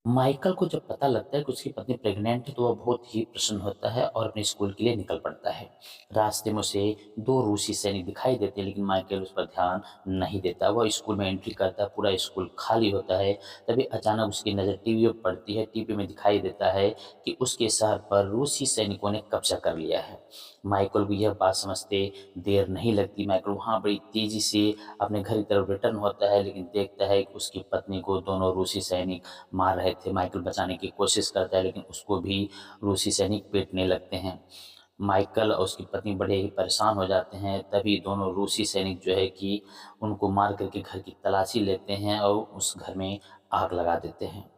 Michael को जब पता लगता है कि उसकी पत्नी प्रेग्नेंट है तो वह बहुत ही प्रसन्न होता है और अपने स्कूल के लिए निकल पड़ता है। रास्ते में उसे 2 रूसी सैनिक दिखाई देते हैं, लेकिन माइकल उस पर ध्यान नहीं देता। वह स्कूल में एंट्री करता है, पूरा स्कूल खाली होता है। तभी अचानक उसकी नज़र टीवी पर पड़ती है। टीवी में दिखाई देता है कि उसके शहर पर रूसी सैनिकों ने कब्जा कर लिया है। माइकल को यह बात समझते देर नहीं लगती। माइकल वहाँ बड़ी तेज़ी से अपने घर की तरफ रिटर्न होता है, लेकिन देखता है कि उसकी पत्नी को दोनों रूसी सैनिक मार रहे थे। माइकल बचाने की कोशिश करता है, लेकिन उसको भी रूसी सैनिक पीटने लगते हैं। माइकल और उसकी पत्नी बड़े ही परेशान हो जाते हैं। तभी दोनों रूसी सैनिक जो है कि उनको मार करके घर की तलाशी लेते हैं और उस घर में आग लगा देते हैं।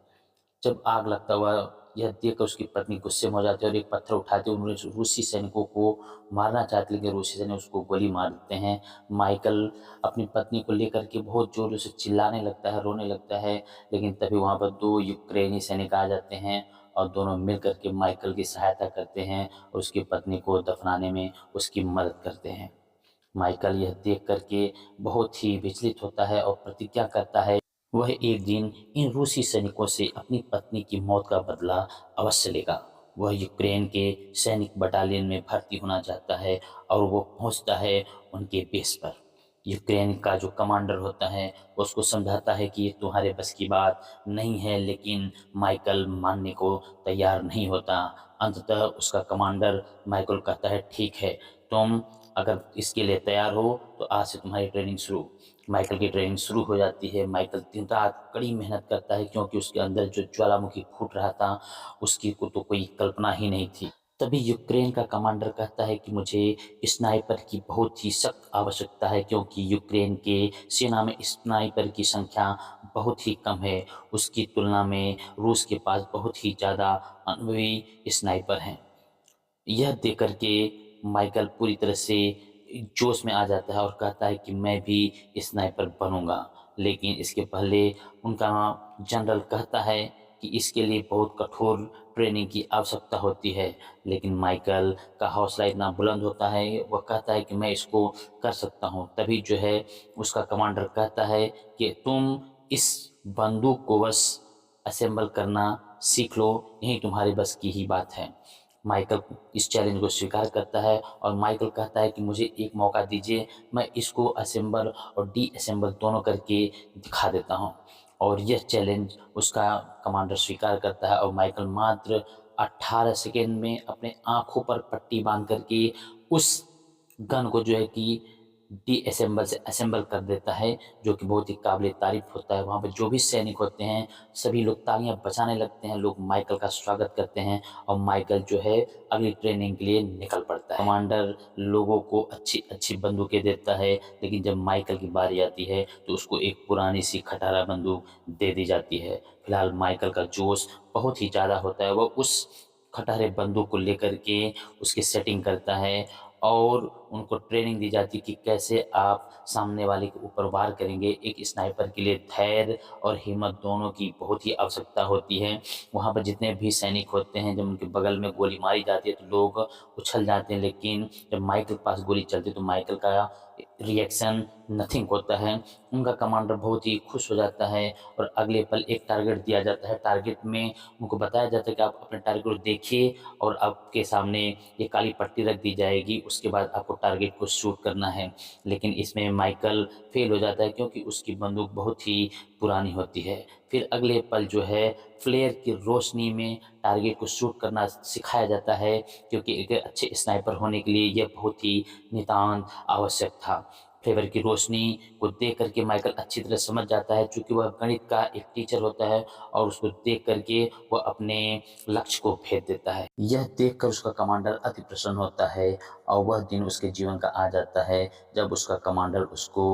जब आग लगता हुआ यह देखकर उसकी पत्नी गुस्से में हो जाती है और एक पत्थर उठाते हुए उन रूसी सैनिकों को मारना चाहती है, लेकिन रूसी सैनिक उसको गोली मार देते हैं। माइकल अपनी पत्नी को लेकर के बहुत जोर से चिल्लाने लगता है, रोने लगता है, लेकिन तभी वहाँ पर 2 यूक्रेनी सैनिक आ जाते हैं और दोनों मिल कर के माइकल की सहायता करते हैं और उसकी पत्नी को दफनाने में उसकी मदद करते हैं। माइकल यह देख कर के बहुत ही विचलित होता है और प्रतिज्ञा करता है वह एक दिन इन रूसी सैनिकों से अपनी पत्नी की मौत का बदला अवश्य लेगा। वह यूक्रेन के सैनिक बटालियन में भर्ती होना चाहता है और वो पहुंचता है उनके बेस पर। यूक्रेन का जो कमांडर होता है वो उसको समझाता है कि ये तुम्हारे बस की बात नहीं है, लेकिन माइकल मानने को तैयार नहीं होता। अंततः उसका कमांडर माइकल कहता है, ठीक है, तुम अगर इसके लिए तैयार हो तो आज से तुम्हारी ट्रेनिंग शुरू। माइकल की ट्रेनिंग शुरू हो जाती है। माइकल दिन रात कड़ी मेहनत करता है, क्योंकि उसके अंदर जो ज्वालामुखी फूट रहा था उसकी को तो कोई कल्पना ही नहीं थी। तभी यूक्रेन का कमांडर कहता है कि मुझे स्नाइपर की बहुत ही सख्त आवश्यकता है, क्योंकि यूक्रेन के सेना में स्नाइपर की संख्या बहुत ही कम है। उसकी तुलना में रूस के पास बहुत ही ज़्यादा अनुभवी स्नाइपर हैं। यह देख कर के माइकल पूरी तरह से जोश में आ जाता है और कहता है कि मैं भी स्नाइपर बनूँगा। लेकिन इसके पहले उनका जनरल कहता है कि इसके लिए बहुत कठोर ट्रेनिंग की आवश्यकता होती है। लेकिन माइकल का हौसला इतना बुलंद होता है, वह कहता है कि मैं इसको कर सकता हूँ। तभी जो है उसका कमांडर कहता है कि तुम इस बंदूक को बस असेंबल करना सीख लो, यही तुम्हारे बस की ही बात है। माइकल इस चैलेंज को स्वीकार करता है और माइकल कहता है कि मुझे एक मौका दीजिए, मैं इसको असेंबल और डीअसेंबल दोनों करके दिखा देता हूँ। और यह चैलेंज उसका कमांडर स्वीकार करता है और माइकल मात्र 18 सेकेंड में अपने आँखों पर पट्टी बाँध करके उस गन को जो है कि डीअसेंबल से असेंबल कर देता है, जो कि बहुत ही काबिल-ए-तारीफ़ होता है। वहाँ पे जो भी सैनिक होते हैं, सभी लोग तालियाँ बजाने लगते हैं, लोग माइकल का स्वागत करते हैं और माइकल जो है अगली ट्रेनिंग के लिए निकल पड़ता है। कमांडर लोगों को अच्छी-अच्छी बंदूकें देता है, लेकिन जब माइकल की बारी आती है तो उसको एक पुरानी-सी खटारा बंदूक दे दी जाती है। फिलहाल माइकल का जोश बहुत ही ज़्यादा होता है, वो उस खटारे बंदूक को लेकर के उसकी सेटिंग करता है और उनको ट्रेनिंग दी जाती है कि कैसे आप सामने वाले के ऊपर वार करेंगे। एक स्नाइपर के लिए धैर्य और हिम्मत दोनों की बहुत ही आवश्यकता होती है। वहाँ पर जितने भी सैनिक होते हैं, जब उनके बगल में गोली मारी जाती है तो लोग उछल जाते हैं, लेकिन जब माइकल के पास गोली चलती है तो माइकल का रिएक्शन नथिंग होता है। उनका कमांडर बहुत ही खुश हो जाता है और अगले पल एक टारगेट दिया जाता है। टारगेट में उनको बताया जाता है कि आप अपने टारगेट को देखिए और आपके सामने ये काली पट्टी रख दी जाएगी, उसके बाद आपको टारगेट को शूट करना है। लेकिन इसमें माइकल फेल हो जाता है, क्योंकि उसकी बंदूक बहुत ही पुरानी होती है। फिर अगले पल जो है फ्लेयर की रोशनी में टारगेट को शूट करना सिखाया जाता है, क्योंकि एक अच्छे स्नाइपर होने के लिए यह बहुत ही नितांत आवश्यक था। फ्लेवर की रोशनी को देख करके माइकल अच्छी तरह समझ जाता है, चूँकि वह गणित का एक टीचर होता है और उसको देख करके वह अपने लक्ष्य को भेद देता है। यह देखकर उसका कमांडर अति प्रसन्न होता है और वह दिन उसके जीवन का आ जाता है जब उसका कमांडर उसको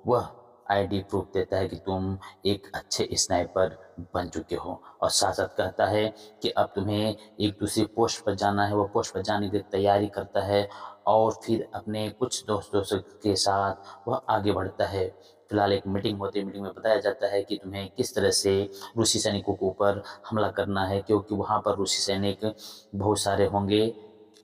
वह आईडी प्रूफ देता है कि तुम एक अच्छे स्नाइपर बन चुके हो, और साथ-साथ कहता है कि अब तुम्हें एक दूसरी पोस्ट पर जाना है। वो पोस्ट पर जाने की तैयारी करता है और फिर अपने कुछ दोस्तों के साथ वह आगे बढ़ता है। फिलहाल एक मीटिंग होती है, मीटिंग में बताया जाता है कि तुम्हें किस तरह से रूसी सैनिकों के ऊपर हमला करना है, क्योंकि वहाँ पर रूसी सैनिक बहुत सारे होंगे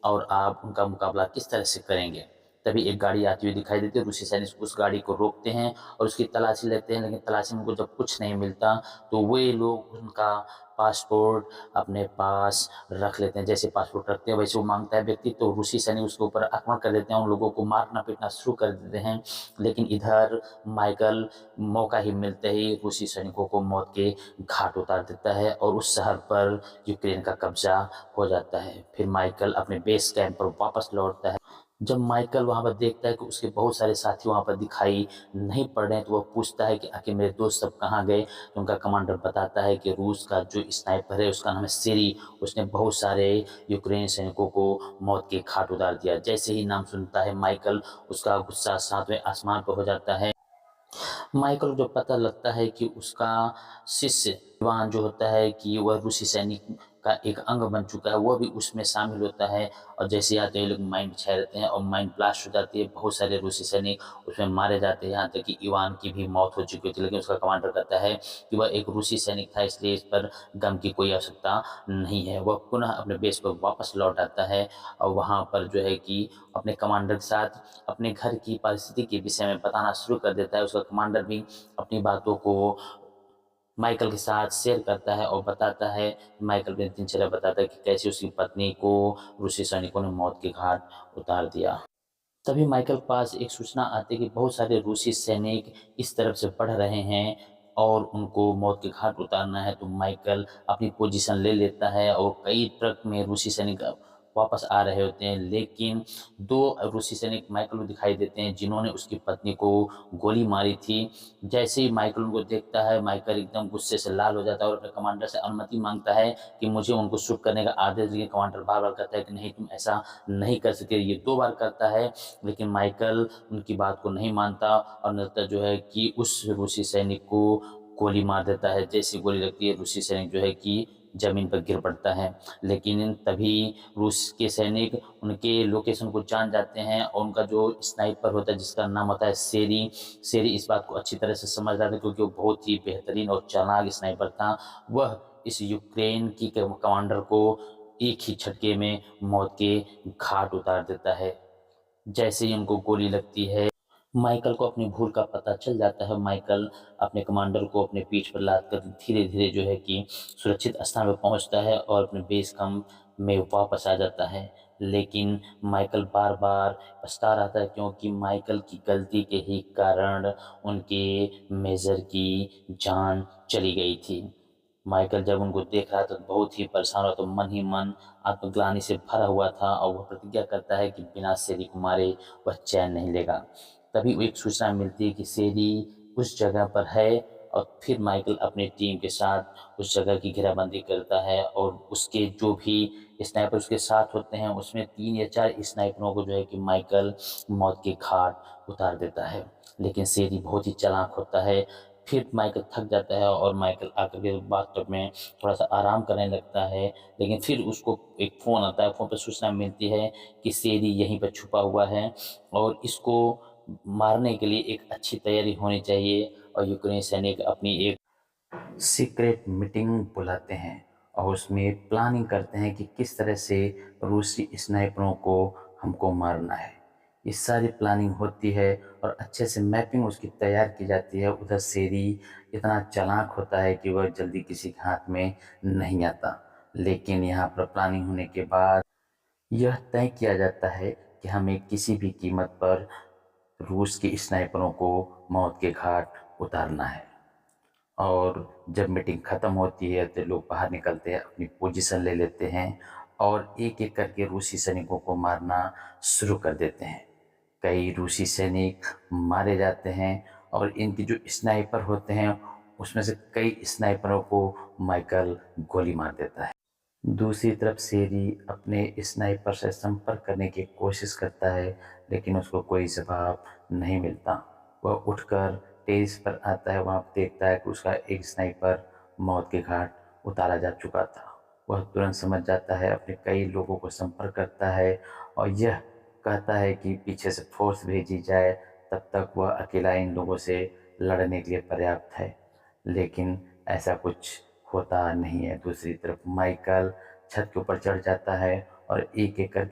और आप उनका मुकाबला किस तरह से करेंगे। तभी एक गाड़ी आती हुई दिखाई देती है। रूसी सैनिक उस गाड़ी को रोकते हैं और उसकी तलाशी लेते हैं, लेकिन तलाशी में उनको जब कुछ नहीं मिलता तो वे लोग उनका पासपोर्ट अपने पास रख लेते हैं। जैसे पासपोर्ट रखते हैं वैसे वो मांगता है व्यक्ति, तो रूसी सैनिक उसके ऊपर आक्रमण कर देते हैं, उन लोगों को मारना पीटना शुरू कर देते हैं। लेकिन इधर माइकल मौका ही मिलते ही रूसी सैनिकों को मौत के घाट उतार देता है और उस शहर पर यूक्रेन का कब्जा हो जाता है। फिर माइकल अपने बेस कैंप पर वापस लौटता है। जब माइकल वहाँ पर देखता है कि उसके बहुत सारे साथी वहाँ पर दिखाई नहीं पड़ रहे हैं, तो वह पूछता है कि आखिर मेरे दोस्त सब कहाँ गए। तो उनका कमांडर बताता है कि रूस का जो स्नाइपर है उसका नाम है सेरी, उसने बहुत सारे यूक्रेन सैनिकों को मौत के घाट उतार दिया। जैसे ही नाम सुनता है माइकल, उसका गुस्सा सातवें आसमान पर हो जाता है। माइकल को जब पता लगता है कि उसका शिष्य इवान जो होता है कि वह रूसी सैनिक का एक अंग बन चुका है, वह भी उसमें शामिल होता है। और जैसे ही आते हैं लोग माइंड छा रहते हैं और माइंड ब्लास्ट हो जाती है, बहुत सारे रूसी सैनिक उसमें मारे जाते हैं। यहाँ तक कि इवान की भी मौत हो चुकी थी, लेकिन उसका कमांडर कहता है कि वह एक रूसी सैनिक था, इसलिए इस पर गम की कोई आवश्यकता नहीं है। वह पुनः अपने बेस पर वापस लौट आता है और वहाँ पर जो है कि अपने कमांडर के साथ अपने घर की परिस्थिति के विषय में बताना शुरू कर देता है। उसका कमांडर भी अपनी बातों को माइकल के साथ शेयर करता है और बताता है, माइकल अपनी दिनचर्या बताता है कि कैसे उसकी पत्नी को रूसी सैनिकों ने मौत के घाट उतार दिया। तभी माइकल के पास एक सूचना आती है कि बहुत सारे रूसी सैनिक इस तरफ से बढ़ रहे हैं और उनको मौत के घाट उतारना है। तो माइकल अपनी पोजीशन ले लेता है और कई ट्रक में रूसी सैनिक वापस आ रहे होते हैं, लेकिन दो रूसी सैनिक माइकल को दिखाई देते हैं जिन्होंने उसकी पत्नी को गोली मारी थी। जैसे ही माइकल उनको देखता है, माइकल एकदम गुस्से से लाल हो जाता है और अपने कमांडर से अनुमति मांगता है कि मुझे उनको शूट करने का आदेश दिए। कमांडर बार बार कहता है कि नहीं, तुम ऐसा नहीं कर सकते। ये 2 बार करता है, लेकिन माइकल उनकी बात को नहीं मानता और अंततः जो है कि उस रूसी सैनिक को गोली मार देता है। जैसी गोली लगती है, रूसी सैनिक जो है कि जमीन पर गिर पड़ता है। लेकिन तभी रूस के सैनिक उनके लोकेशन को जान जाते हैं और उनका जो स्नाइपर होता है जिसका नाम होता है सेरी, सेरी इस बात को अच्छी तरह से समझ जाता है क्योंकि वो बहुत ही बेहतरीन और चालाक स्नाइपर था। वह इस यूक्रेन की कमांडर को एक ही झटके में मौत के घाट उतार देता है। जैसे ही उनको गोली लगती है, माइकल को अपनी भूल का पता चल जाता है। माइकल अपने कमांडर को अपने पीठ पर लाद कर धीरे-धीरे जो है कि सुरक्षित स्थान पर पहुँचता है और अपने बेस कैंप में वापस आ जाता है। लेकिन माइकल बार-बार पछता रहा था क्योंकि माइकल की गलती के ही कारण उनके मेजर की जान चली गई थी। माइकल जब उनको देख रहा था तो बहुत ही परेशान हुआ, तो मन ही मन आत्मग्लानि से भरा हुआ था और वह प्रतिज्ञा करता है कि बिना शेरी को मारे वह चैन नहीं लेगा। तभी एक सूचना मिलती है कि शेरी उस जगह पर है और फिर माइकल अपनी टीम के साथ उस जगह की घेराबंदी करता है और उसके जो भी स्नाइपर उसके साथ होते हैं उसमें 3 या 4 स्नाइपरों को जो है कि माइकल मौत के घाट उतार देता है। लेकिन शेरी बहुत ही चालाक होता है। फिर माइकल थक जाता है और माइकल आकर के बाथटब में थोड़ा-सा आराम करने लगता है, लेकिन फिर उसको एक फ़ोन आता है, फ़ोन पे सूचना मिलती है कि शेरी यहीं पे छुपा हुआ है और इसको मारने के लिए एक अच्छी तैयारी होनी चाहिए। और यूक्रेनी सैनिक अपनी एक सीक्रेट मीटिंग बुलाते हैं और उसमें प्लानिंग करते हैं कि किस तरह से रूसी स्नाइपरों को हमको मारना है। ये सारी प्लानिंग होती है और अच्छे से मैपिंग उसकी तैयार की जाती है। उधर शेरी इतना चालाक होता है कि वह जल्दी किसी के हाथ में नहीं आता। लेकिन यहाँ पर प्लानिंग होने के बाद यह तय किया जाता है कि हमें किसी भी कीमत पर रूस के स्नाइपरों को मौत के घाट उतारना है। और जब मीटिंग ख़त्म होती है तो लोग बाहर निकलते हैं, अपनी पोजीशन ले लेते हैं और एक-एक करके रूसी सैनिकों को मारना शुरू कर देते हैं। कई रूसी सैनिक मारे जाते हैं और इनके जो स्नाइपर होते हैं उसमें से कई स्नाइपरों को माइकल गोली मार देता है। दूसरी तरफ शेरी अपने स्नाइपर से संपर्क करने की कोशिश करता है, लेकिन उसको कोई जवाब नहीं मिलता। वह उठकर टेरेस पर आता है, वहाँ देखता है कि उसका एक स्नाइपर मौत के घाट उतारा जा चुका था। वह तुरंत समझ जाता है, अपने कई लोगों को संपर्क करता है और यह कहता है कि पीछे से फोर्स भेजी जाए, तब तक वह अकेला इन लोगों से लड़ने के लिए पर्याप्त है। लेकिन ऐसा कुछ होता नहीं है। दूसरी तरफ माइकल छत के ऊपर चढ़ जाता है और एक-एक करके